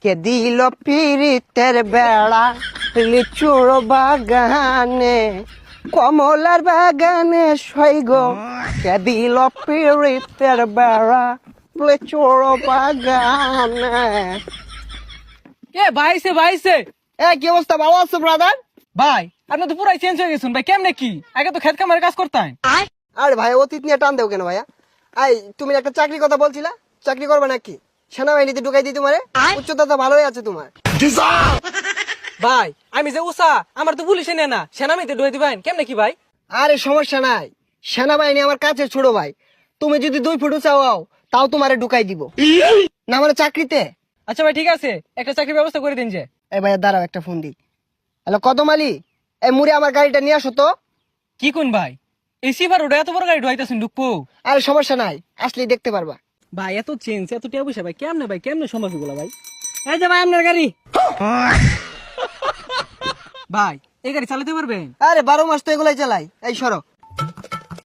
কে দিল পিরিতের বেড়া লিচুর বাগানে কমলার বাগানে সৈগ কে দিল পিরিতের বেড়া লিচুর বাগানে। এ ভাইছে ভাইছে এ কি অবস্থা, ভালো আছো ব্রাদার? ভাই আপনি তো পুরাই চেঞ্জ হয়ে গেছেন ভাই, কেমনে কি? আগে তো খেত কামারে কাজ করতেন। আরে ভাই অতীত নিয়ে টান দেও কেন ভাইয়া? তুমি একটা চাকরির কথা বলছিলা, চাকরি করবে নাকি? সেনাবাহিনীতে ঢুকাই দিই তোমারে? উচ্চতা তো ভালোই আছে তোমার। ভাই আমি যে উষা, আমার তো পুলিশে নেয় না, সেনামিতে ঢুয়ে দিবেন কেমনে কি ভাই? আরে সমস্যা নাই, সেনাবাহিনী আমার কাছে ছোট ভাই। তুমি যদি 2 ফুট উঁচা হও তাও তোমারে ঢুকাই দিব না, মানে চাকরিতে। আচ্ছা ভাই ঠিক আছে, একটা চাকরির ব্যবস্থা করে দিন যে। এই ভাইয়া দাঁড়াও, একটা ফোন দিই। হ্যালো কদম আলী, এই মুড়ে আমার গাড়িটা নিয়ে আসো তো। কি কোন ভাই, এই সিফার ওটা এত বড় গাড়ি ঢুয়াইতেছেন ঢুকবো? আরে সমস্যা নাই, আসলেই দেখতে পারবা। ভাই এত চেঞ্জ এত টিয়া পয়সা ভাই কেমনে সম্ভব এগুলা ভাই? এই যে ভাই আপনার গাড়ি। ভাই এই গাড়ি চালাতে পারবেন? আরে 12 মাস তো এগুলাই চালাই। এই সরো,